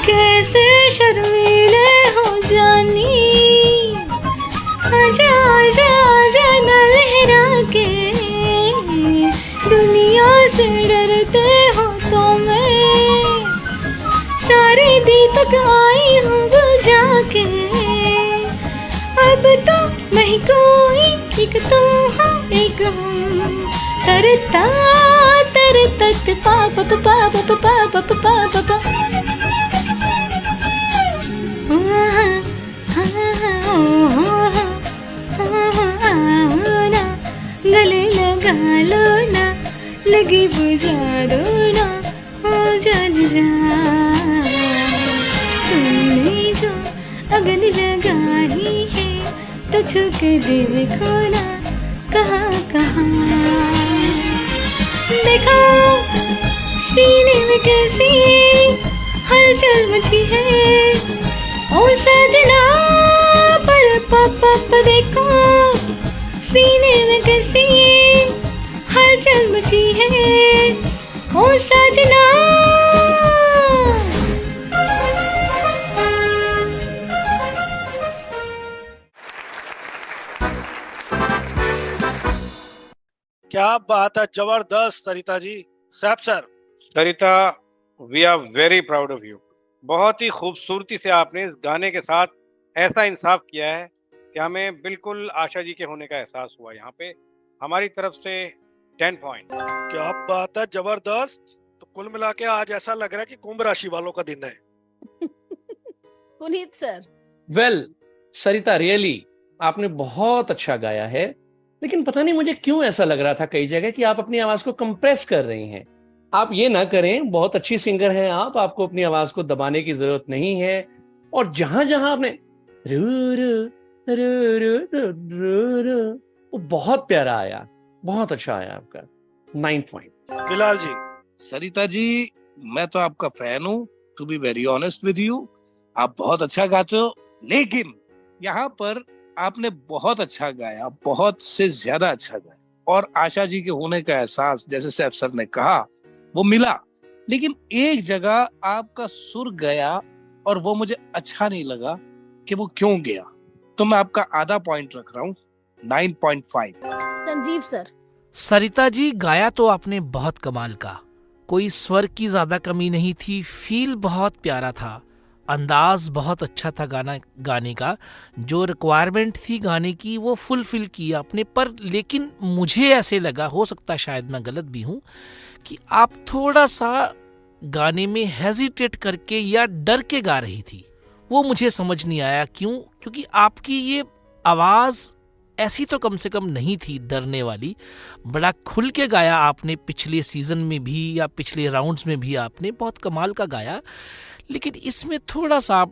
कैसे शर्मीले हो जानी, आजा आजा आजा ना लहरा के, दुनिया से डरते हो तो मैं सारे दीपक आई हूँ बुझा के। अब तो नहीं कोई, एक तो हम एक हम, तरता तरता पाप पाप पाप पाप पाप गले लगा लो ना, लगी बुझा दो ना, ओ जान जा। तुमने जो अगन लगाई है तो छुप देखो ना, कहाँ कहाँ देखो सीने में कैसी हलचल मची है, ओ सजना पर पप देखो सीने में कैसी हलचल मची है, ओ सजना। क्या बात है, जबरदस्त Sarita ji. Saif sir. Sarita, we are very proud of you. बहुत ही खूबसूरती से आपने इस गाने के साथ ऐसा इंसाफ किया है कि हमें बिल्कुल आशा जी के होने का एहसास हुआ। यहाँ पे हमारी तरफ से 10 पॉइंट। क्या बात है, जबरदस्त। तो कुल मिला के आज ऐसा लग रहा है कि कुंभ राशि वालों का दिन है। पुनीत सर। वेल सरिता, रियली आपने बहुत अच्छा गाया है, लेकिन पता नहीं मुझे क्यों ऐसा लग रहा था कई जगह कि आप अपनी आवाज को कंप्रेस कर रही हैं। आप ये ना करें, बहुत अच्छी सिंगर हैं आप, आपको अपनी आवाज को दबाने की जरूरत नहीं है। और जहां जहां आपने रू रू रू रू रू रू रू, वो बहुत प्यारा आया, बहुत अच्छा आया आपका। 9 पॉइंट। बिलाल जी। सरिता जी, मैं तो आपका फैन हूँ, to be very honest with you. आप बहुत अच्छा गाते हो, लेकिन यहाँ पर आपने बहुत अच्छा गाया, बहुत से ज्यादा अच्छा गाया। और आशा जी के होने का एहसास, जैसे सैफ सर ने कहा, वो मिला। लेकिन एक जगह आपका सुर गया और वो मुझे अच्छा नहीं लगा कि वो क्यों गया, तो मैं आपका आधा पॉइंट रख रहा हूँ, 9.5। संजीव सर। सरिता जी, गाया तो आपने बहुत कमाल का, कोई स्वर की ज्यादा कमी नहीं थी, फील बहुत प्यारा था, अंदाज बहुत अच्छा था गाने का, जो रिक्वायरमेंट थी गाने की वो फुलफिल की आपने। पर लेकिन मुझे ऐसे लगा, हो सकता है शायद मैं गलत भी हूँ, कि आप थोड़ा सा गाने में हेजिटेट करके या डर के गा रही थी। वो मुझे समझ नहीं आया क्यों, क्योंकि आपकी ये आवाज़ ऐसी तो कम से कम नहीं थी डरने वाली। बड़ा खुल के गाया आपने, पिछले सीजन में भी या पिछले राउंड्स में भी आपने बहुत कमाल का गाया, लेकिन इसमें थोड़ा सा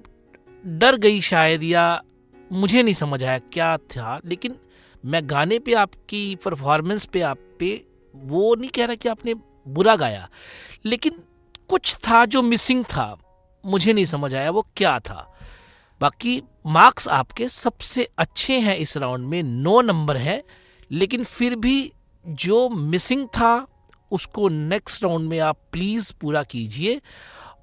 डर गई शायद, या मुझे नहीं समझ आया क्या था। लेकिन मैं गाने पे, आपकी परफॉर्मेंस पे, आप पे वो नहीं कह रहा कि आपने बुरा गाया, लेकिन कुछ था जो मिसिंग था, मुझे नहीं समझ आया वो क्या था। बाकी मार्क्स आपके सबसे अच्छे हैं इस राउंड में, 9 नंबर है, लेकिन फिर भी जो मिसिंग था उसको नेक्स्ट राउंड में आप प्लीज़ पूरा कीजिए।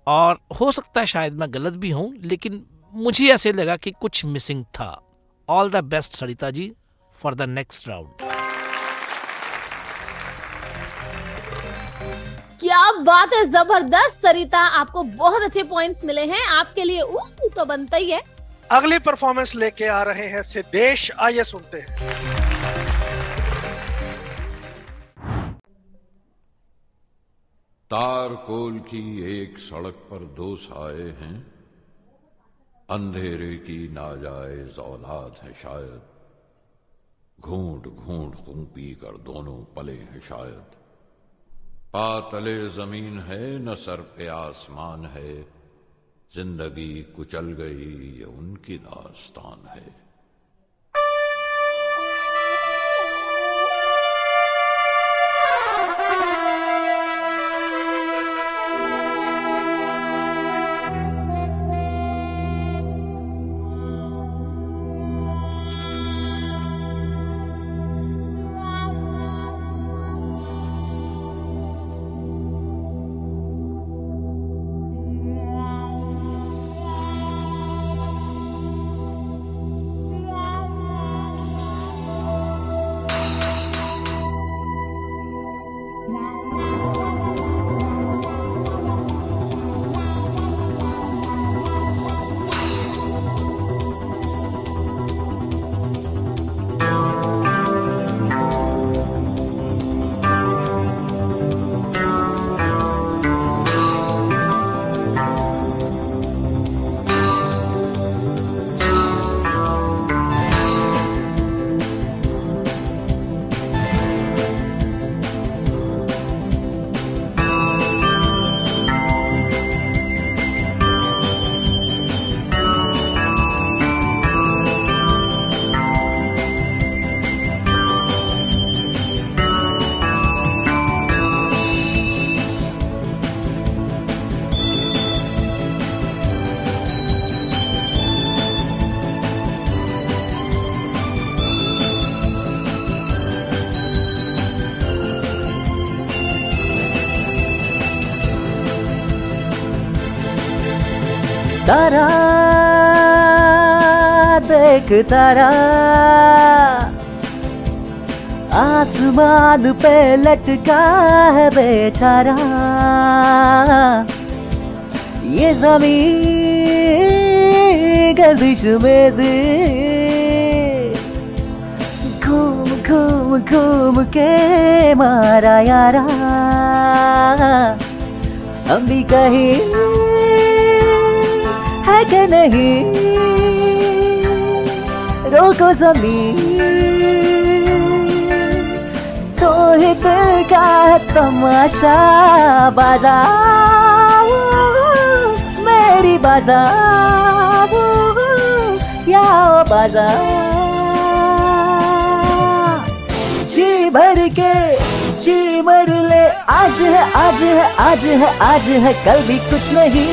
और हो सकता है शायद मैं गलत भी हूँ, लेकिन मुझे ऐसे लगा कि कुछ मिसिंग था। All the best Sarita ji for the next round. क्या बात है, जबरदस्त सरिता, आपको बहुत अच्छे पॉइंट्स मिले हैं। आपके लिए तो बनता ही है। अगली परफॉर्मेंस लेके आ रहे हैं सिद्धेश, आइए सुनते हैं। तारकोल की एक सड़क पर 2 साए हैं, अंधेरे की नाजायज औलाद है शायद, घूंट घूंट खून पी कर दोनों पले हैं शायद। पातले जमीन है न सर पे आसमान है, जिंदगी कुचल गई ये उनकी दास्तान है। तारा देख तारा, आसमान पे लटका है बेचारा, ये ज़मीन गर्दिश में दे घूम घूम घूम के मारा यारा। हम भी कहीं है कि नहीं, रोको ज़मीन तो ही दिल का तमाशा, बाजाओ मेरी बाजाओ या बाजाओ। जी भर के जी मर ले, आज है आज है आज है आज है, कल भी कुछ नहीं।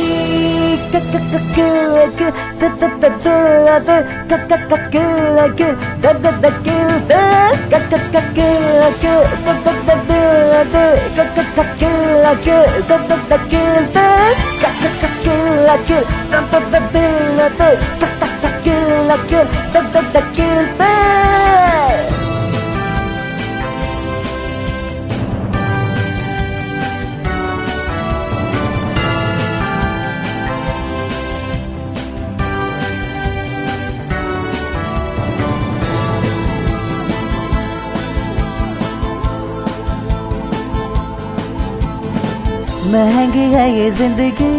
महंगी है ये जिंदगी,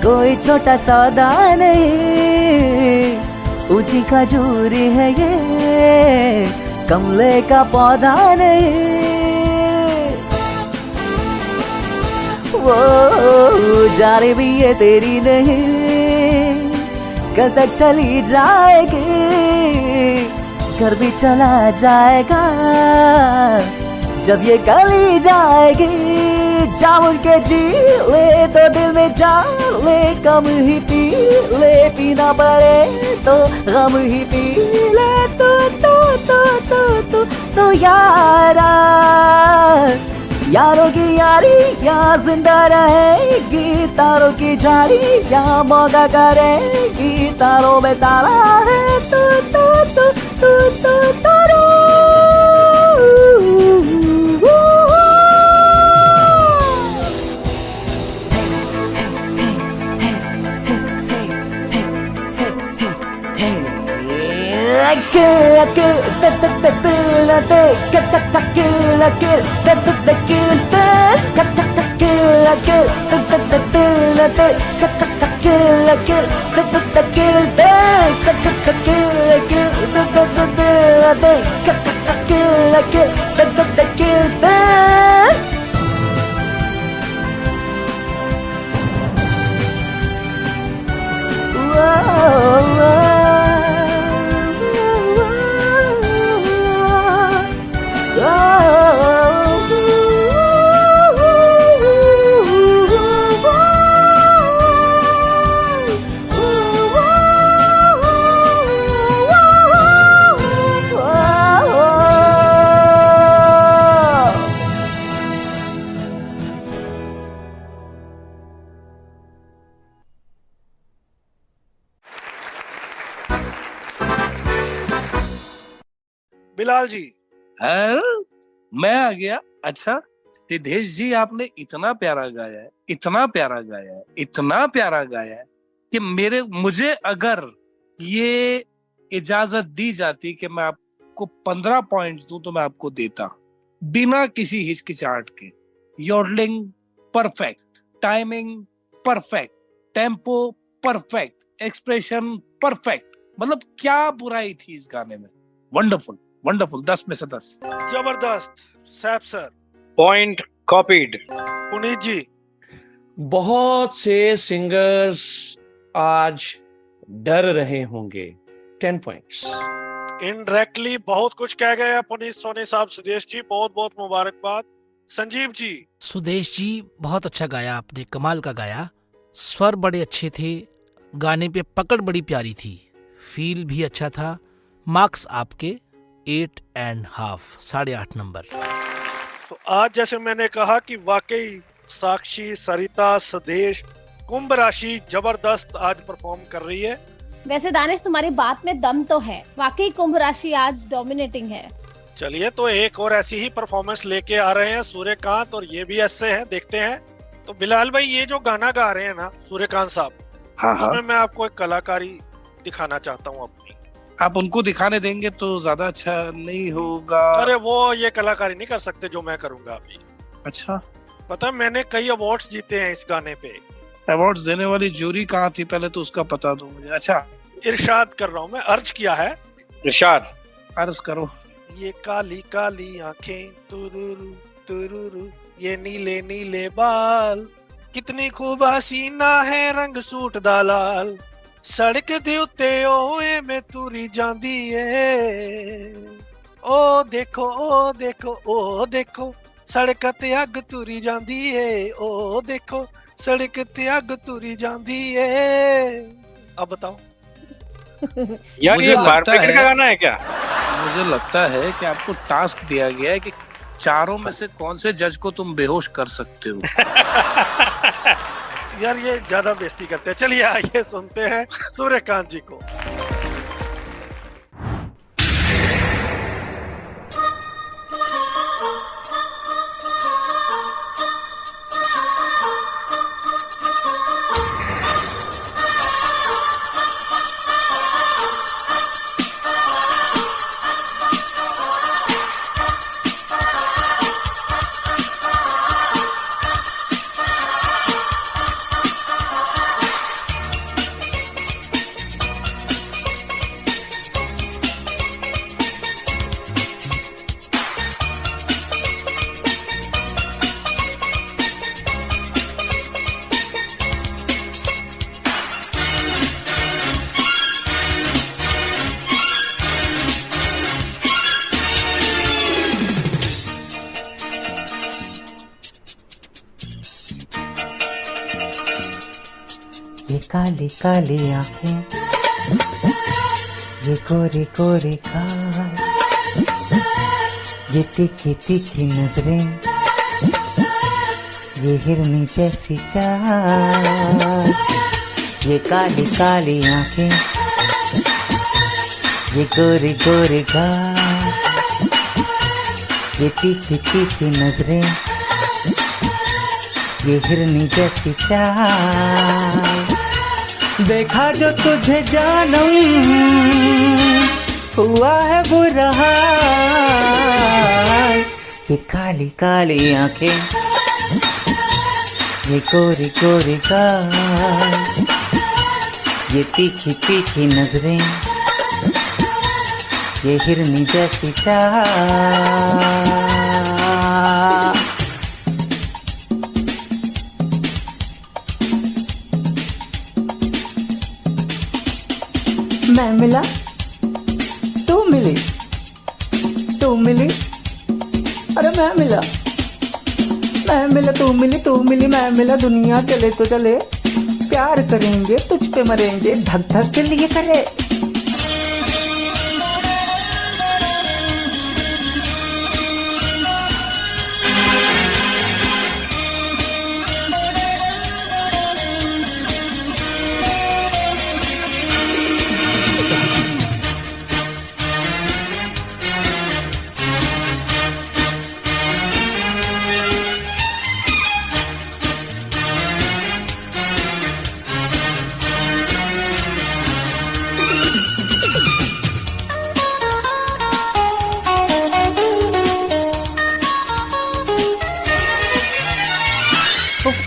कोई छोटा सौदा नहीं, ऊंची खजूरी है ये, कमले का पौधा नहीं। वो जाने भी ये तेरी नहीं, कल तक चली जाएगी, छोड़कर भी चला जाएगा। जब ये गली जाएगी जामुन के जी ले तो दिल में जान ले, कम ही पी ले, पीना पड़े तो गम ही पी ले। तो यारा, यारों की यारी यहाँ जिंदा रहेगी, तारों की जारी यहाँ मौका करेगी, तारों में तारा है तारो। बिलाल जी। है मैं आ गया। अच्छा सिद्धेश जी, आपने इतना प्यारा गाया है, इतना प्यारा गाया है, इतना प्यारा गाया है कि मुझे अगर ये इजाजत दी जाती कि मैं आपको 15 पॉइंट्स दूं तो मैं आपको देता, बिना किसी हिचकिचाहट के। Yodelling perfect, timing perfect, tempo perfect, expression perfect, मतलब क्या बुराई थी इस गाने में। वंडरफुल वंडरफुल, 10 में से 10। जबरदस्त। Saif sir. Point copied. Puneet ji. बहुत से सिंगर्स आज डर रहे होंगे, 10 पॉइंट्स। इनडायरेक्टली बहुत कुछ कह गए हैं पुनीत सोनी साहब। सुदेश जी बहुत बहुत मुबारकबाद। संजीव जी। सुदेश जी बहुत अच्छा गाया आपने, कमाल का गाया, स्वर बड़े अच्छे थे, गाने पे पकड़ बड़ी प्यारी थी, फील भी अच्छा था। मार्क्स आपके 8.5, 8.5 नंबर। तो आज जैसे मैंने कहा कि वाकई साक्षी, सरिता, सदेश, कुंभ राशि जबरदस्त आज परफॉर्म कर रही है। वैसे दानिश तुम्हारी बात में दम तो है, वाकई कुंभ राशि आज डोमिनेटिंग है। चलिए तो एक और ऐसी ही परफॉर्मेंस लेके आ रहे हैं सूर्यकांत, और ये भी ऐसे हैं, देखते हैं। तो बिलाल भाई ये जो गाना गा रहे हैं ना सूर्यकांत साहब, उसमें मैं आपको एक कलाकारी दिखाना चाहता हूँ अपनी। आप उनको दिखाने देंगे तो ज्यादा अच्छा नहीं होगा। अरे वो ये कलाकारी नहीं कर सकते जो मैं करूंगा अभी। अच्छा, पता है मैंने कई अवार्ड्स जीते हैं इस गाने पे। अवार्ड्स देने वाली जूरी कहाँ थी पहले तो उसका पता दो मुझे। अच्छा, इरशाद कर रहा हूँ मैं, अर्ज किया है। इरशाद अर्ज करो। ये काली काली आंखें तुरुरु तुरुरु, ये नीले नीले बाल, कितनी खूब हसीना है रंग सूट दा लाल, सड़क दे उत्ते ओए में तुरी जांदी है, ओ देखो ओ देखो ओ देखो, सड़क ते अग तुरी जांदी है, ओ देखो सड़क ते अग तुरी जांदी है। अब बताओ यार ये बारपेकर का गाना है क्या? मुझे लगता है कि आपको टास्क दिया गया है कि चारों में से कौन से जज को तुम बेहोश कर सकते हो। यार ये ज्यादा बेइज्जती करते हैं। चलिए आइए सुनते हैं सूर्यकांत जी को। काली काली आंखें, ये कोरे कोरे गाल, ये तीखी तीखी नजरें, ये हिरनी जैसी चाल, ये काली काली आंखें, ये गोरे गोरे गाल, ये तीखी तीखी नजरें, ये हिरनी जैसी चाल। देखा जो तुझे जानम, हुआ है बुरा हाल। ये काली काली आंखें, ये गोरी गोरी गाल, ये तीखी तीखी नजरें, ये हिरनी जैसी चाल। मैं मिला, तू मिली, तू मिली, अरे मैं मिला, तू मिली, मैं मिला, दुनिया चले तो चले, प्यार करेंगे तुझ पे मरेंगे, धक धक के लिए करे।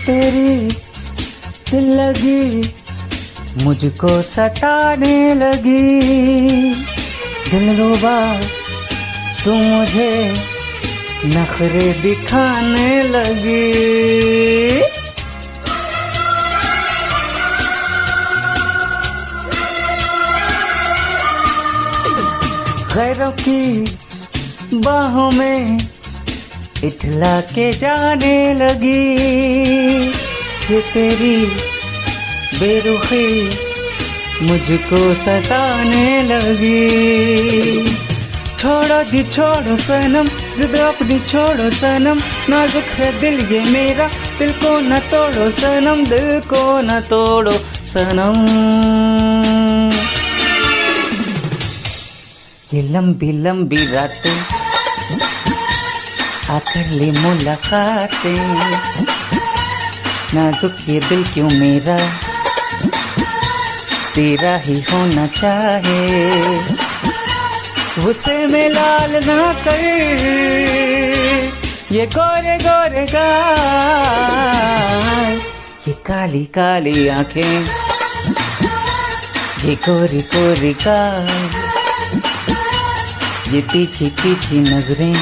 तेरी दिल लगी मुझको सताने लगी, दिलरुबा तू मुझे नखरे दिखाने लगी। गैरों की बाहों में इठला के जाने लगी, ये तेरी बेरुखी मुझको सताने लगी। छोड़ो जी छोड़ो सनम, जिद अपनी छोड़ो सनम, नाजुक है दिल ये मेरा, दिल को न तोड़ो सनम, दिल को न तोड़ो सनम। ये लंबी लंबी रातें आकर ले मुलाकातें, नाजुक ये दिल क्यों मेरा तेरा ही होना चाहे, उसे में लाल ना कर ये गोरे गोरे गाल, ये काली काली आंखें, ये गोरी गोरी गाल, ये तीखी तीखी नजरें,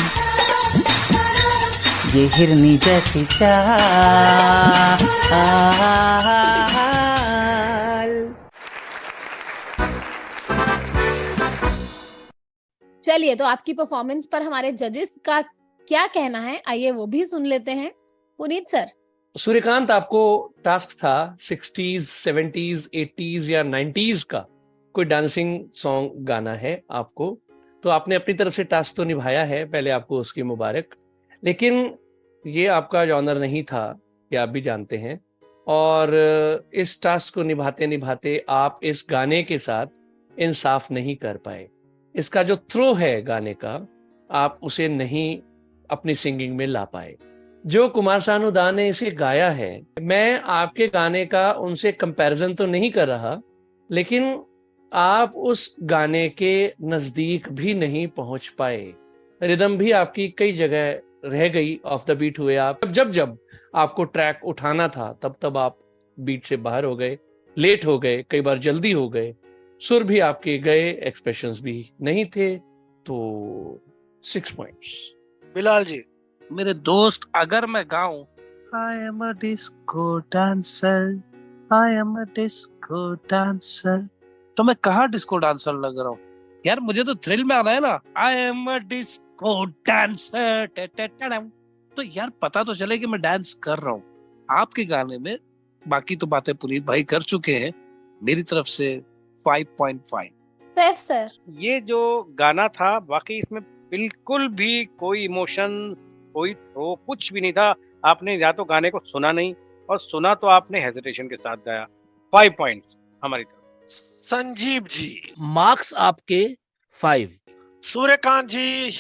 ये हिरनी जैसी चाल। चलिए, तो आपकी परफॉर्मेंस पर हमारे जजेस का क्या कहना है, आइए वो भी सुन लेते हैं। पुनीत सर। सूर्यकांत, आपको टास्क था 60s, 70s, 80s या 90s का कोई डांसिंग सॉन्ग गाना है आपको, तो आपने अपनी तरफ से टास्क तो निभाया है, पहले आपको उसकी मुबारक। लेकिन ये आपका जॉनर नहीं था, ये आप भी जानते हैं, और इस टास्क को निभाते निभाते आप इस गाने के साथ इंसाफ नहीं कर पाए। इसका जो थ्रो है गाने का, आप उसे नहीं अपनी सिंगिंग में ला पाए। जो कुमार सानू दा ने इसे गाया है, मैं आपके गाने का उनसे कंपैरिजन तो नहीं कर रहा, लेकिन आप उस गाने के नजदीक भी नहीं पहुंच पाए। रिदम भी आपकी कई जगह रह गई, ऑफ द बीट हुए आप। जब जब आपको ट्रैक उठाना था तब तब आप बीट से बाहर हो गए, लेट हो गए, कई बार जल्दी हो गए, सुर भी आपके गए, एक्सप्रेशंस भी नहीं थे। तो 6 पॉइंट्स। बिलाल जी। मेरे दोस्त, अगर मैं गाऊं I am a disco dancer, I am a disco dancer, तो मैं कहाँ डिस्को डांसर लग रहा हूँ यार? मुझे तो थ्रिल में आना है ना, आई एम अ डिस्को डांसर, तो यार पता तो चले कि मैं डांस कर रहा हूँ। आपके गाने में बाकी तो बातें पुनीत भाई कर चुके हैं। मेरी तरफ से 5.5। सैफ सर, ये जो गाना था वाकई इसमें बिल्कुल भी कोई इमोशन, कोई थ्रो, कुछ भी नहीं था। आपने या तो गाने को सुना नहीं, और सुना तो आपने हेजिटेशन के साथ गाया। 5 पॉइंट्स हमारी तरफ। संजीव जी, मार्क्स आपके 5। सूर्यकांत जी,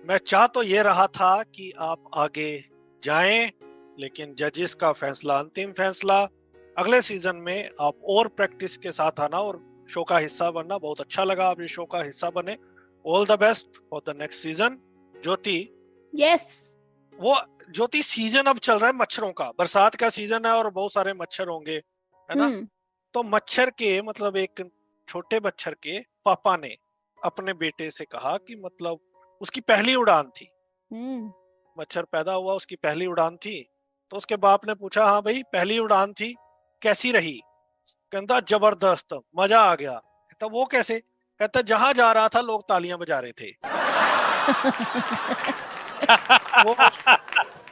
मैं चाह तो ये रहा था कि आप आगे जाएं, लेकिन जजेस का फैसला अंतिम फैसला। अगले सीजन में आप और प्रैक्टिस के साथ आना और शो का हिस्सा बनना। बहुत अच्छा लगा आप ये शो का हिस्सा बने। All the best for the next season. Jyoti, yes, वो ज्योति, सीजन अब चल रहा है मच्छरों का, बरसात का सीजन है और बहुत सारे मच्छर होंगे, है ना? तो मच्छर के मतलब एक छोटे मच्छर के पापा ने अपने बेटे से कहा कि मतलब उसकी पहली उड़ान थी, मच्छर पैदा हुआ, उसकी पहली उड़ान थी। तो उसके बाप ने पूछा, हाँ भाई पहली उड़ान थी, कैसी रही? कहता जबरदस्त, मजा आ गया। कहता वो कैसे? कहता जहां जा रहा था लोग तालियां बजा रहे थे। वो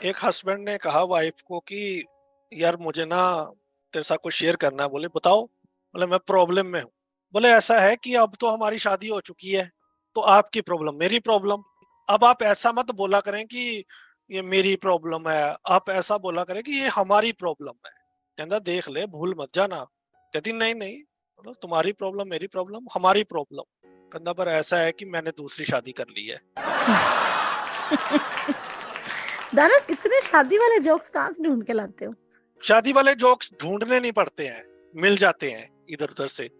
एक हस्बैंड ने कहा वाइफ को कि यार मुझे ना तेरे साथ कुछ शेयर करना है। बोले बताओ। बोले मैं प्रॉब्लम में हूँ। बोले ऐसा है कि अब तो हमारी शादी हो चुकी है, तो आपकी प्रॉब्लम मेरी प्रॉब्लम। अब आप ऐसा मत बोला करें कि ये मेरी प्रॉब्लम है, आप ऐसा बोला करें कि ये हमारी प्रॉब्लम है। कहता देख ले, भूल मत जाना। कहती नहीं नहीं, बोलो तुम्हारी प्रॉब्लम मेरी प्रॉब्लम हमारी प्रॉब्लम। कहता पर ऐसा है कि मैंने दूसरी शादी कर ली है। दानिश, इतने शादी वाले जोक्स कहाँ से ढूंढ के लाते हो? शादी वाले जोक्स ढूंढने नहीं पड़ते हैं, मिल जाते हैं इधर उधर से।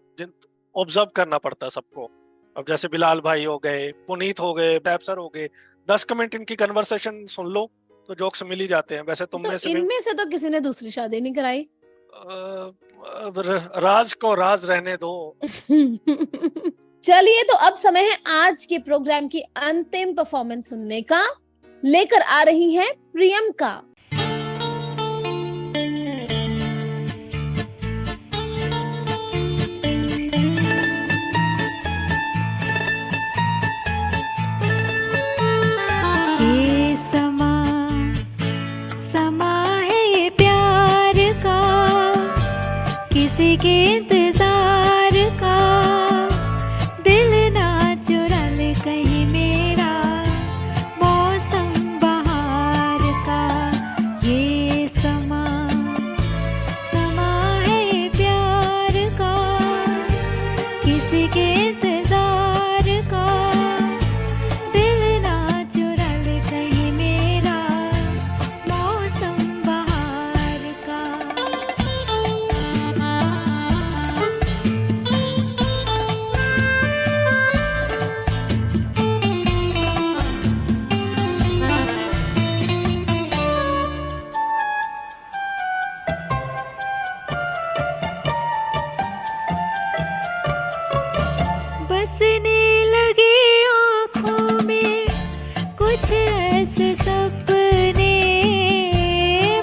ऑब्जर्व करना पड़ता है सबको। अब जैसे बिलाल भाई हो गए, पुनीत हो गए, बैब सर हो गए, 10 मिनट इनकी कन्वर्सेशन सुन लो तो जोक्स मिल ही जाते हैं। वैसे तुम में से इनमें से तो किसी ने दूसरी शादी नहीं कराई। राज को राज रहने दो। चलिए, तो अब समय है आज के प्रोग्राम की अंतिम परफॉर्मेंस सुनने का। लेकर आ रही है प्रियंका। ये समा है ये प्यार का, किसी के इंतजार का, दिल ना चुरा ले कहीं मेरा, मौसम बहार का। ये समा है ये प्यार का, किसी के इंतजार का, दिल ना चुरा ले कहीं मेरा, मौसम बहार का। बसने लगे आँखों में कुछ ऐसे सपने,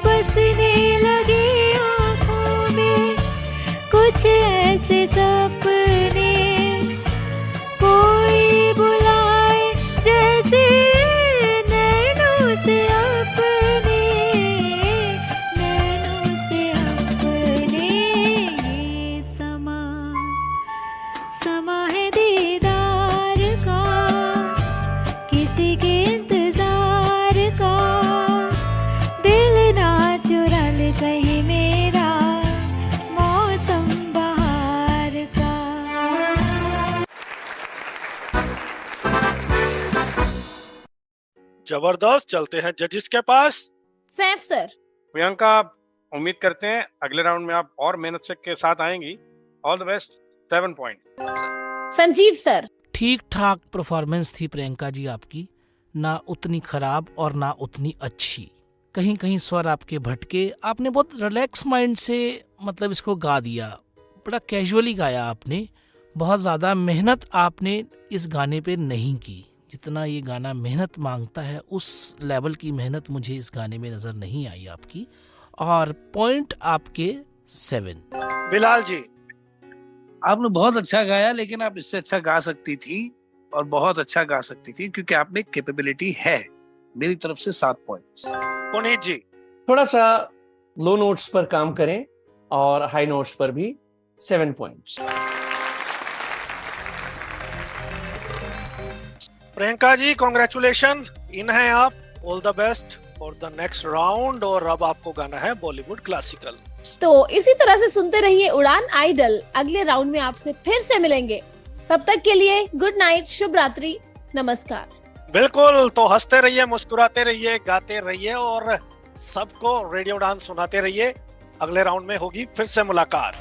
बसने लगे आँखों में कुछ ऐसे सपने, कोई बुलाए जैसे नैनों से अपने, नैनों से अपने। ये समा है दीदार का, किसी के इंतजार का, दिल ना चुरा ले कहीं मेरा, मौसम बहार का। जबरदस्त। चलते हैं जजेस के पास। सैफ सर, प्रियंका, उम्मीद करते हैं अगले राउंड में आप और मेहनत से के साथ आएंगी। All the best. 7 point. Sanjeev sir, ठीक ठाक परफॉर्मेंस थी प्रियंका जी आपकी, ना उतनी खराब और ना उतनी अच्छी। कहीं कहीं स्वर आपके भटके। आपने बहुत रिलैक्स माइंड से मतलब इसको गा दिया, बड़ा कैजुअली गाया आपने। बहुत ज़्यादा मेहनत आपने इस गाने पे नहीं की। जितना ये गाना मेहनत मांगता है उस लेवल की मेहनत मुझे इस गाने में नज़र नहीं आई आपकी। और पॉइंट आपके 7। बिलाल जी, आपने बहुत अच्छा गाया, लेकिन आप इससे अच्छा गा सकती थी और बहुत अच्छा गा सकती थी, क्योंकि आप में कैपेबिलिटी है। मेरी तरफ से 7 पॉइंट्स। पुनीत जी, थोड़ा सा लो नोट्स पर काम करें, और हाई नोट्स पर भी 7 पॉइंट्स। प्रियंका जी कॉन्ग्रेचुलेशन, इन है आप, all the best for the next round. और अब आपको गाना है बॉलीवुड क्लासिकल। तो इसी तरह से सुनते रहिए उड़ान आइडल। अगले राउंड में आपसे फिर से मिलेंगे, तब तक के लिए गुड नाइट, शुभ रात्रि, नमस्कार। बिल्कुल, तो हंसते रहिए, मुस्कुराते रहिए, गाते रहिए और सबको रेडियो उड़ान सुनाते रहिए। अगले राउंड में होगी फिर से मुलाकात।